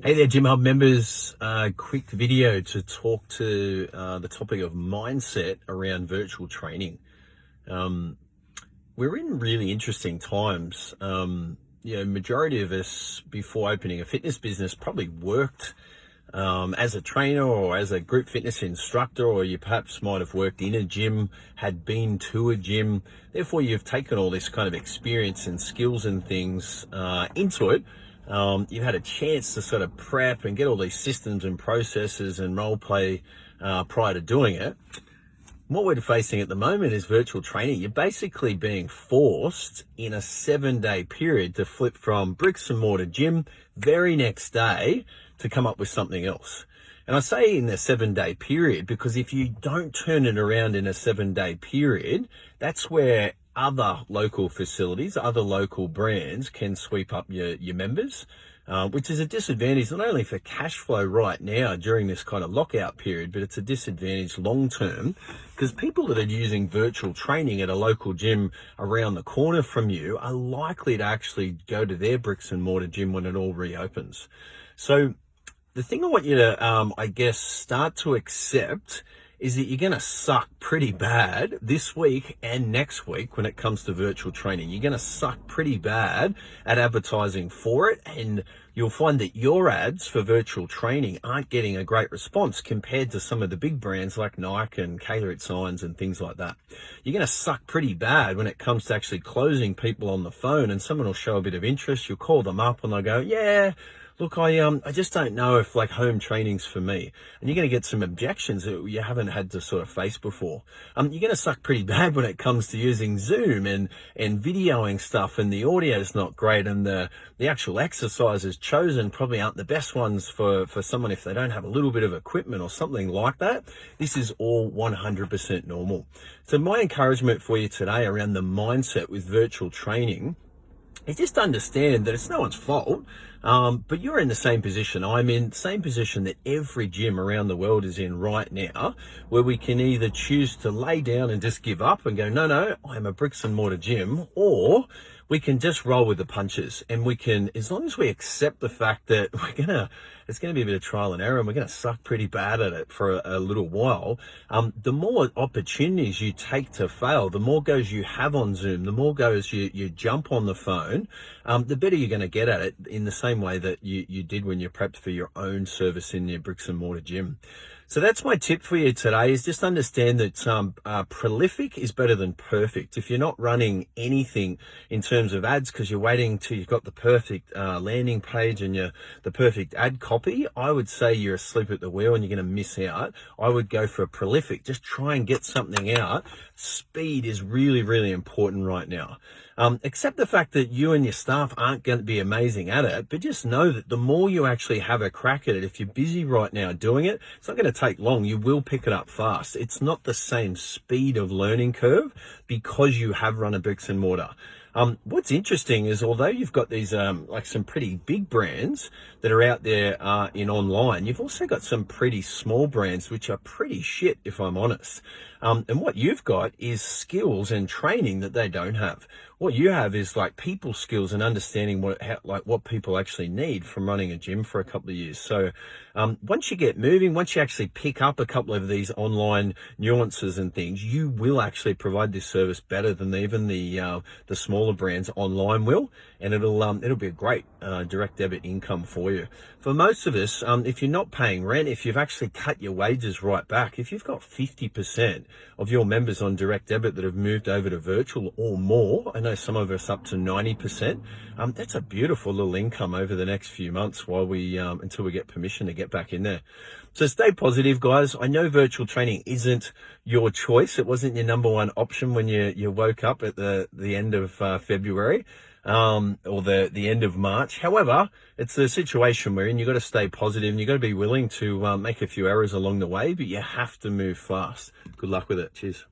Hey there, Gym Hub members. Quick video to talk to the topic of mindset around virtual training. We're in really interesting times. Majority of us before opening a fitness business probably worked as a trainer or as a group fitness instructor, or you perhaps might have worked in a gym, had been to a gym. Therefore, you've taken all this kind of experience and skills and things into it. You've had a chance to sort of prep and get all these systems and processes and role play prior to doing it. What we're facing at the moment is virtual training. You're basically being forced in a 7-day period to flip from bricks and mortar gym very next day to come up with something else. And I say in the 7-day period because if you don't turn it around in a 7-day period, that's where other local facilities, other local brands can sweep up your members, which is a disadvantage not only for cash flow right now during this kind of lockout period, but it's a disadvantage long term because people that are using virtual training at a local gym around the corner from you are likely to actually go to their bricks and mortar gym when it all reopens. So the thing I want you to, start to accept is that you're going to suck pretty bad this week and next week when it comes to virtual training. You're going to suck pretty bad at advertising for it, and you'll find that your ads for virtual training aren't getting a great response compared to some of the big brands like Nike and Cater Signs and things like that. You're going to suck pretty bad when it comes to actually closing people on the phone, and someone will show a bit of interest. You'll call them up and they'll go, yeah, look, I just don't know if like home training's for me. And you're going to get some objections that you haven't had to sort of face before. You're going to suck pretty bad when it comes to using Zoom and videoing stuff, and the audio is not great, and the actual exercises chosen probably aren't the best ones for someone if they don't have a little bit of equipment or something like that. This is all 100% normal. So my encouragement for you today around the mindset with virtual training is just understand that it's no one's fault, but you're in the same position I'm in, same position that every gym around the world is in right now, where we can either choose to lay down and just give up and go, no, I'm a bricks and mortar gym, or we can just roll with the punches, and we can, as long as we accept the fact that it's gonna be a bit of trial and error, and we're gonna suck pretty bad at it for a little while. The more opportunities you take to fail, the more goes you have on Zoom, the more goes you jump on the phone, the better you're gonna get at it, in the same way that you did when you prepped for your own service in your bricks and mortar gym. So that's my tip for you today, is just understand that prolific is better than perfect. If you're not running anything in terms of ads because you're waiting till you've got the perfect landing page and the perfect ad copy, I would say you're asleep at the wheel and you're going to miss out. I would go for a prolific. Just try and get something out. Speed is really, really important right now. Accept the fact that you and your staff aren't going to be amazing at it, but just know that the more you actually have a crack at it, if you're busy right now doing it, it's not going to take long. You will pick it up fast. It's not the same speed of learning curve because you have run a bricks and mortar. What's interesting is, although you've got these like some pretty big brands that are out there in online, you've also got some pretty small brands which are pretty shit, if I'm honest. And what you've got is skills and training that they don't have. What you have is like people skills and understanding what people actually need from running a gym for a couple of years. So once you get moving, once you actually pick up a couple of these online nuances and things, you will actually provide this service better than even the smaller brands online will, and it'll be a great direct debit income for you. For most of us, if you're not paying rent, if you've actually cut your wages right back, if you've got 50% of your members on direct debit that have moved over to virtual or more, I know some of us up to 90%, that's a beautiful little income over the next few months while until we get permission to get back in there. So stay positive, guys. I know virtual training isn't your choice. It wasn't your number one option when you woke up at the end of February. Or the end of March. However, it's the situation we're in. You've got to stay positive, and you've got to be willing to make a few errors along the way, but you have to move fast. Good luck with it. Cheers.